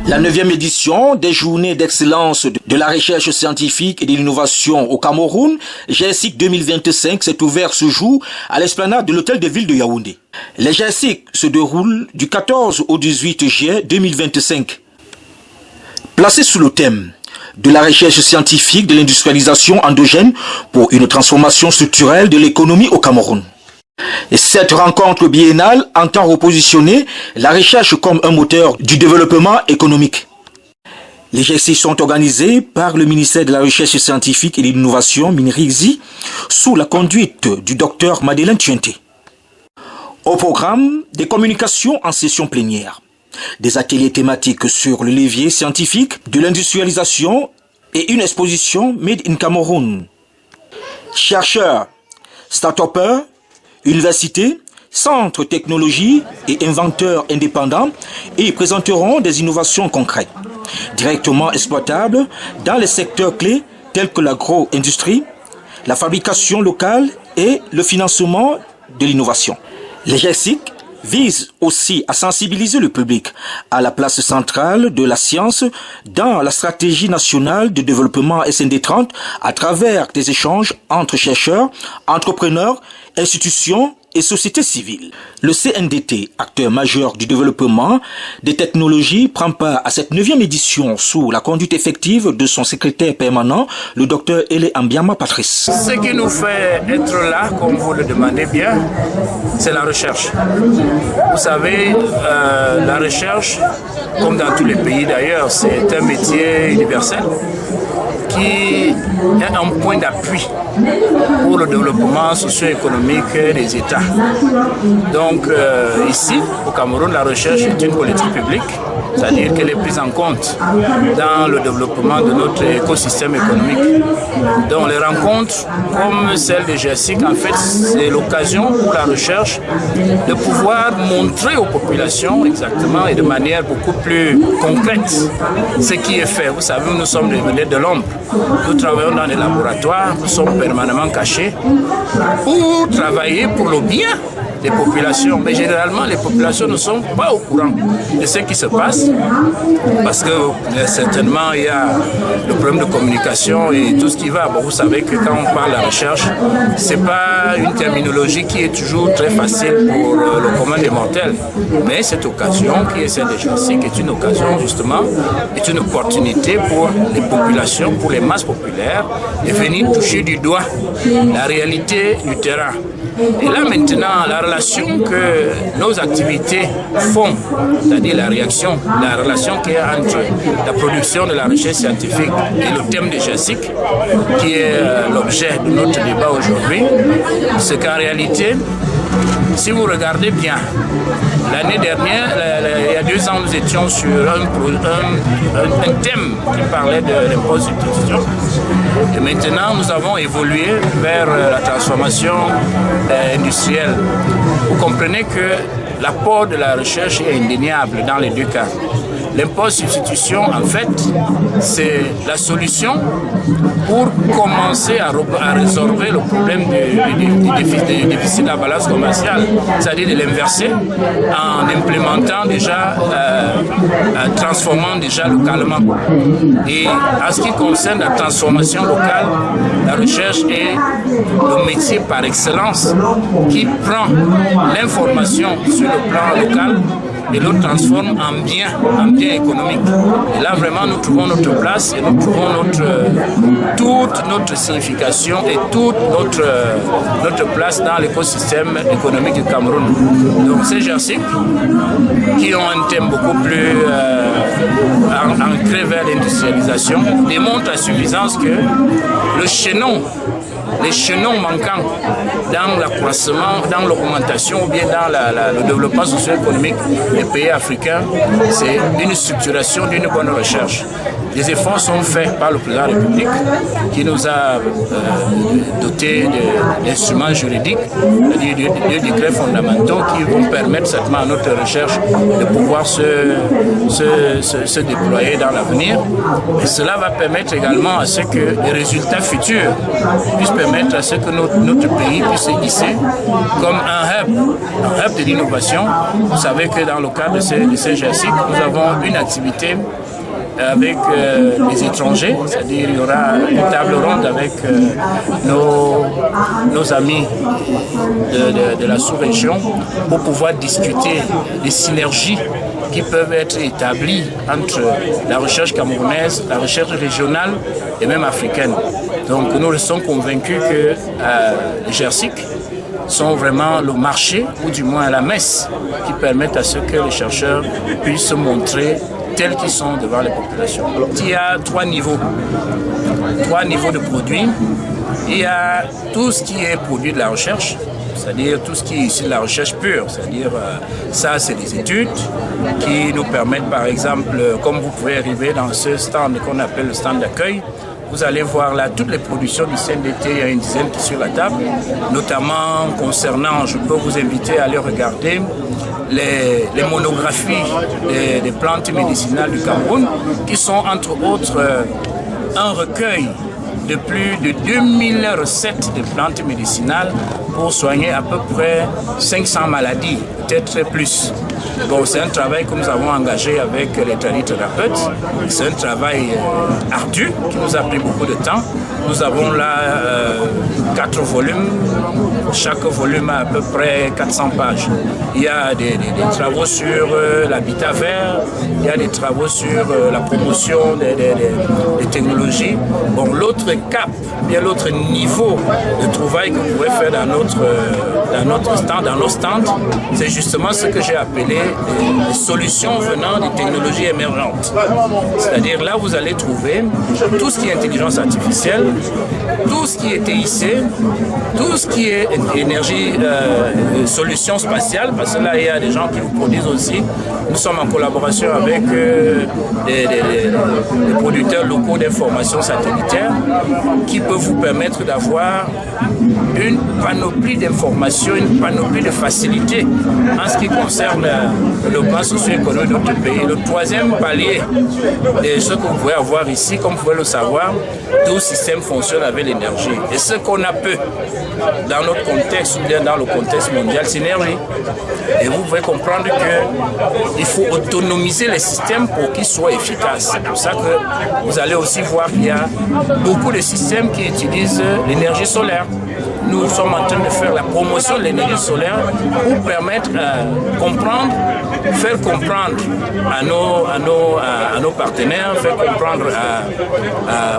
La 9e édition des Journées d'excellence de la recherche scientifique et de l'innovation au Cameroun, GESIC 2025, s'est ouverte ce jour à l'esplanade de l'hôtel de ville de Yaoundé. Les GESIC se déroulent du 14 au 18 juillet 2025. Placé sous le thème de la recherche scientifique de l'industrialisation endogène pour une transformation structurelle de l'économie au Cameroun. Et cette rencontre biennale entend repositionner la recherche comme un moteur du développement économique. Les GESIC sont organisés par le ministère de la Recherche scientifique et de l'Innovation, MINRIXI, sous la conduite du Dr Madeleine Tienté. Au programme, des communications en session plénière, des ateliers thématiques sur le levier scientifique de l'industrialisation et une exposition Made in Cameroun. Chercheurs, start-upers, universités, centres technologie et inventeurs indépendants et présenteront des innovations concrètes, directement exploitables dans les secteurs clés tels que l'agro-industrie, la fabrication locale et le financement de l'innovation. Les GESIC visent aussi à sensibiliser le public à la place centrale de la science dans la stratégie nationale de développement SND 30 à travers des échanges entre chercheurs, entrepreneurs, institutions et sociétés civiles. Le CNDT, acteur majeur du développement des technologies, prend part à cette 9e édition sous la conduite effective de son secrétaire permanent, le Dr Ele Ambiama Patrice. Ce qui nous fait être là, comme vous le demandez bien, c'est la recherche. Vous savez, la recherche, comme dans tous les pays d'ailleurs, c'est un métier universel qui est un point d'appui pour le développement socio-économique des États. Donc ici, au Cameroun, la recherche est une politique publique, c'est-à-dire qu'elle est prise en compte dans le développement de notre écosystème économique. Donc les rencontres comme celle des GESIC, en fait, c'est l'occasion pour la recherche de pouvoir montrer aux populations exactement et de manière beaucoup plus concrète ce qui est fait. Vous savez, nous sommes des vedettes de l'ombre. Nous travaillons dans des laboratoires, nous sommes permanemment cachés pour travailler pour le bien des populations. Mais généralement, les populations ne sont pas au courant de ce qui se passe parce que certainement, il y a le problème de communication et tout ce qui va. Bon, vous savez que quand on parle de la recherche, ce n'est pas une terminologie qui est toujours très facile pour le commun des mortels. Mais cette occasion, qui est celle des GESIC, est une occasion justement, est une opportunité pour les populations, pour les masses populaires, de venir toucher du doigt la réalité du terrain. Et là maintenant, la relation que nos activités font, c'est-à-dire la relation qu'il y a entre la production de la recherche scientifique et le thème des GESIC, qui est l'objet de notre débat aujourd'hui, c'est qu'en réalité, si vous regardez bien, l'année dernière, il y a 2 ans, nous étions sur un thème qui parlait de l'impôt sur l'utilisation. Et maintenant, nous avons évolué vers la transformation industrielle. Vous comprenez que l'apport de la recherche est indéniable dans les 2 cas. L'impôt substitution, en fait, c'est la solution pour commencer à résorber le problème du déficit de la balance commerciale, c'est-à-dire de l'inverser en implémentant déjà, en transformant déjà localement. Et en ce qui concerne la transformation locale, la recherche est le métier par excellence qui prend l'information sur le plan local et le transforme en bien économique. Et là, vraiment, nous trouvons notre place et nous trouvons toute notre signification et toute notre place dans l'écosystème économique du Cameroun. Donc, ces GESIC, qui ont un thème beaucoup plus ancré vers l'industrialisation, démontrent à suffisance que les chaînons manquants dans l'accroissement, dans l'augmentation ou bien dans le développement socio-économique des pays africains, c'est une structuration d'une bonne recherche. des efforts sont faits par le président de la République qui nous a dotés d'instruments juridiques, de décrets fondamentaux qui vont permettre certainement à notre recherche de pouvoir se déployer dans l'avenir. Et cela va permettre également à ce que les résultats futurs puissent permettre à ce que notre pays puisse se hisser comme un hub de l'innovation. Vous savez que dans le cadre de ces GESIC, nous avons une activité avec les étrangers, c'est-à-dire il y aura une table ronde avec nos amis de la sous-région pour pouvoir discuter des synergies qui peuvent être établies entre la recherche camerounaise, la recherche régionale et même africaine. Donc nous sommes convaincus que les GERSIC sont vraiment le marché, ou du moins la messe, qui permettent à ce que les chercheurs puissent se montrer tels qu'ils sont devant les populations. Il y a trois niveaux de produits. Il y a tout ce qui est produit de la recherche, c'est-à-dire tout ce qui est issu de la recherche pure, c'est-à-dire ça c'est des études qui nous permettent par exemple, comme vous pouvez arriver dans ce stand qu'on appelle le stand d'accueil, vous allez voir là toutes les productions du CNDT, il y a une dizaine qui sont sur la table, notamment concernant, je peux vous inviter à aller regarder les monographies des plantes médicinales du Cameroun, qui sont entre autres un recueil de plus de 2000 recettes de plantes médicinales pour soigner à peu près 500 maladies, peut-être plus. Bon, c'est un travail que nous avons engagé avec les tradithérapeutes. C'est un travail ardu qui nous a pris beaucoup de temps. Nous avons là 4 volumes. Chaque volume a à peu près 400 pages. Il y a des travaux sur l'habitat vert, il y a des travaux sur la promotion des technologies. Bon, l'autre cap, bien l'autre niveau de trouvaille que vous pouvez faire dans nos stands, c'est justement ce que j'ai appelé des solutions venant des technologies émergentes. C'est-à-dire là, vous allez trouver tout ce qui est intelligence artificielle, tout ce qui est TIC, tout ce qui est énergie, solutions spatiales, parce que là, il y a des gens qui vous produisent aussi. Nous sommes en collaboration avec des producteurs locaux d'informations satellitaires qui peuvent vous permettre d'avoir une panoplie d'informations, une panoplie de facilités en ce qui concerne le plan socio-économique de notre pays. Le troisième palier de ce que vous pouvez avoir ici, comme vous pouvez le savoir, tout système fonctionne avec l'énergie. Et ce qu'on a peu dans notre contexte ou bien dans le contexte mondial, c'est l'énergie. Et vous pouvez comprendre qu'il faut autonomiser les systèmes pour qu'ils soient efficaces. C'est pour ça que vous allez aussi voir qu'il y a beaucoup de systèmes qui utilisent l'énergie solaire. Nous sommes en train de faire la promotion de l'énergie solaire pour permettre faire comprendre à nos partenaires, faire comprendre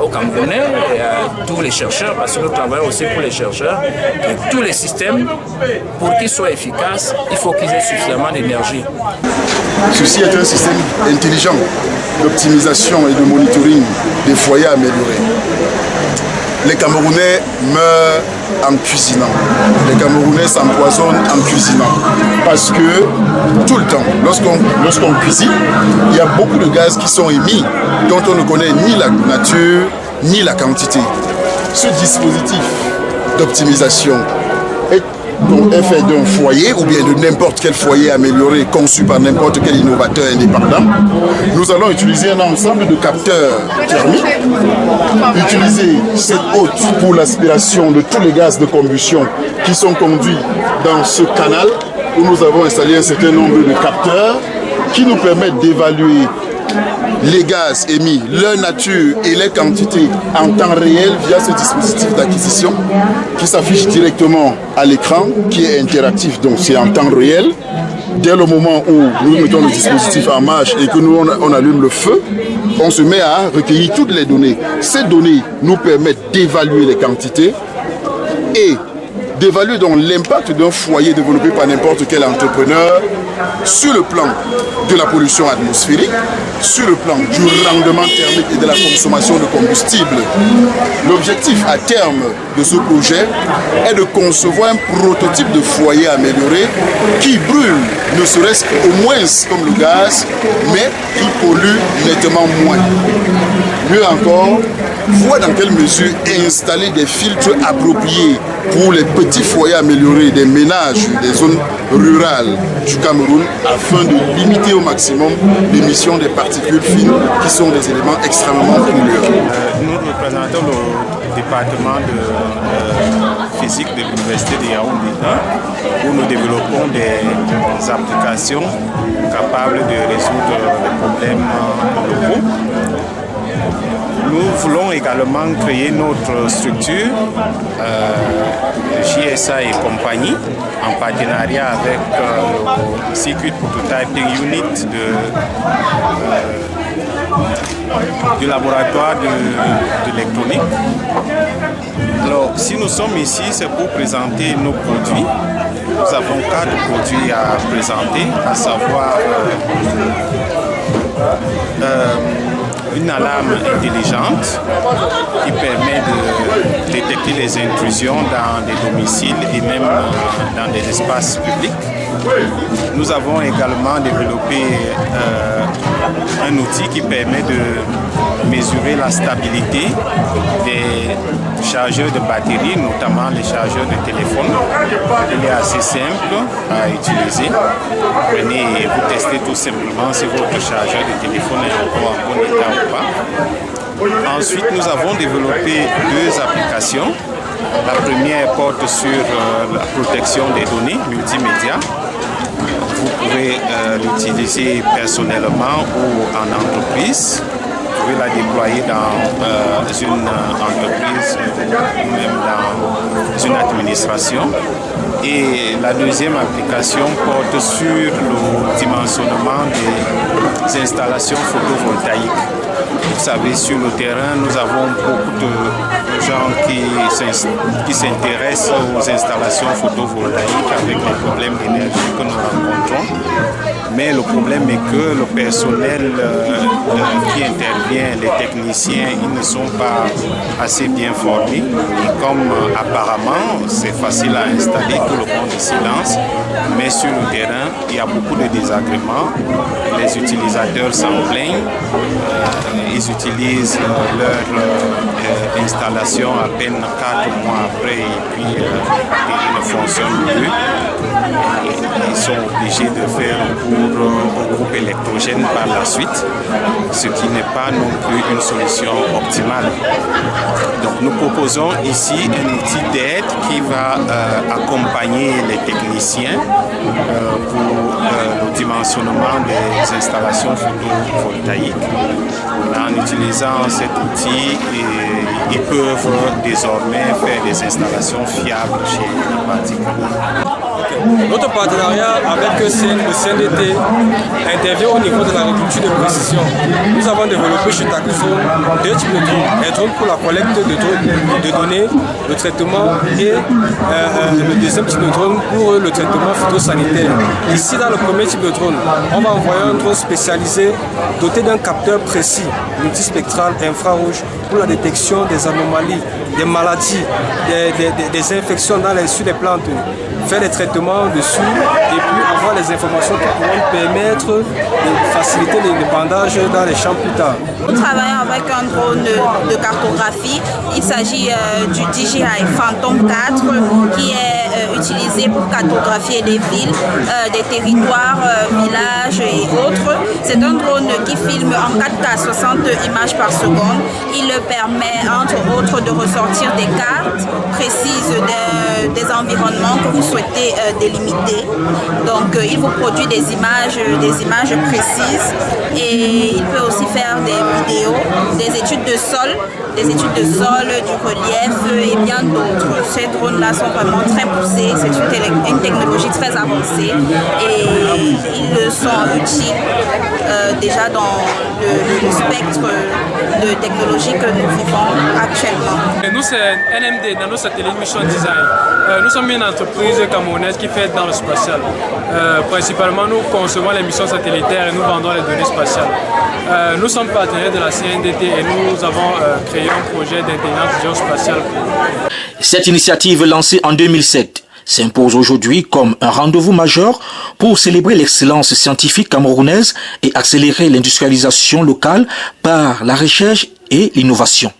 aux Camerounais et à tous les chercheurs, parce que nous travaillons aussi pour les chercheurs, que tous les systèmes, pour qu'ils soient efficaces, il faut qu'ils aient suffisamment d'énergie. Ceci est un système intelligent d'optimisation et de monitoring des foyers améliorés. Les Camerounais meurent en cuisinant. Les Camerounais s'empoisonnent en cuisinant. Parce que tout le temps, lorsqu'on cuisine, il y a beaucoup de gaz qui sont émis dont on ne connaît ni la nature ni la quantité. Ce dispositif d'optimisation est fait d'un foyer ou bien de n'importe quel foyer amélioré conçu par n'importe quel innovateur indépendant. Nous allons utiliser un ensemble de capteurs thermiques, utiliser cette hôte pour l'aspiration de tous les gaz de combustion qui sont conduits dans ce canal où nous avons installé un certain nombre de capteurs qui nous permettent d'évaluer les gaz émis, leur nature et les quantités en temps réel via ce dispositif d'acquisition qui s'affiche directement à l'écran, qui est interactif, donc c'est en temps réel. Dès le moment où nous mettons le dispositif en marche et que nous on allume le feu, on se met à recueillir toutes les données. Ces données nous permettent d'évaluer les quantités et d'évaluer donc l'impact d'un foyer développé par n'importe quel entrepreneur sur le plan de la pollution atmosphérique, sur le plan du rendement thermique et de la consommation de combustible. L'objectif à terme de ce projet est de concevoir un prototype de foyer amélioré qui brûle, ne serait-ce qu'au moins comme le gaz, mais qui pollue nettement moins. Mieux encore, voir dans quelle mesure installer des filtres appropriés pour les petits foyers améliorés des ménages des zones rurales du Cameroun afin de limiter au maximum l'émission des particules fines qui sont des éléments extrêmement pollueurs. Nous représentons le département de physique de l'Université de Yaoundé où nous développons des applications capables de résoudre les problèmes locaux. Nous voulons également créer notre structure JSA et compagnie en partenariat avec le Circuit Prototyping Unit du laboratoire de l'électronique. Alors, si nous sommes ici, c'est pour présenter nos produits. Nous avons 4 produits à présenter, à savoir une alarme intelligente qui permet de détecter les intrusions dans des domiciles et même dans des espaces publics. Nous avons également développé un outil qui permet de mesurer la stabilité des chargeurs de batterie, notamment les chargeurs de téléphone. Il est assez simple à utiliser. Prenez et vous testez tout simplement si votre chargeur de téléphone est encore en bon état ou pas. Ensuite, nous avons développé 2 applications. La première porte sur la protection des données multimédia. Vous pouvez l'utiliser personnellement ou en entreprise. Vous pouvez la déployer dans une entreprise ou même dans une administration. Et la deuxième application porte sur le dimensionnement des installations photovoltaïques. Vous savez, sur le terrain, nous avons beaucoup de gens qui s'intéressent aux installations photovoltaïques avec les problèmes d'énergie que nous rencontrons. Mais le problème est que le personnel qui intervient, les techniciens, ils ne sont pas assez bien formés. Et comme apparemment c'est facile à installer, tout le monde est silence, mais sur le terrain, il y a beaucoup de désagréments. Les utilisateurs s'en plaignent. Ils utilisent leur installation à peine 4 mois après et puis ils ne fonctionnent plus. Ils sont obligés de faire un cours au groupe électrogène par la suite, ce qui n'est pas non plus une solution optimale. Donc nous proposons ici un outil d'aide qui va accompagner les techniciens pour le dimensionnement des installations photovoltaïques. En utilisant cet outil, ils peuvent désormais faire des installations fiables chez les particuliers. Notre partenariat avec le CNDT intervient au niveau de l'agriculture de précision. Nous avons développé chez Takuzone 2 types de drones. Un drone pour la collecte de données, le traitement et le deuxième type de drone pour le traitement phytosanitaire. Ici, dans le premier type de drone, on va envoyer un drone spécialisé doté d'un capteur précis, multispectral infrarouge pour la détection des anomalies, des maladies, des infections sur les plantes. Faire des traitements dessus et puis avoir les informations qui pourront permettre de faciliter l'épandage dans les champs plus tard. Nous travaillons avec un drone de cartographie. Il s'agit du DJI Phantom 4 qui est utilisé pour cartographier des villes, des territoires, villages et autres. C'est un drone qui filme en 4K 60 images par seconde. Il le permet entre autres de ressortir des cartes précises des environnements que vous souhaitez délimiter. Donc il vous produit des images précises et il peut aussi faire des vidéos, des études de sol, du relief et bien d'autres. Ces drones-là sont vraiment très poussés, c'est une technologie très avancée et ils sont utiles déjà dans le spectre de technologie que nous vivons actuellement. Et nous, c'est NMD, Nano Satellite Mission Design. Nous sommes une entreprise camerounaise qui fait dans le spatial. Principalement, nous concevons les missions satellitaires et nous vendons les données spatiales. Nous sommes partenaires de la CNDT et nous avons créé un projet d'intelligence géospatiale. Cette initiative lancée en 2007 s'impose aujourd'hui comme un rendez-vous majeur pour célébrer l'excellence scientifique camerounaise et accélérer l'industrialisation locale par la recherche et l'innovation.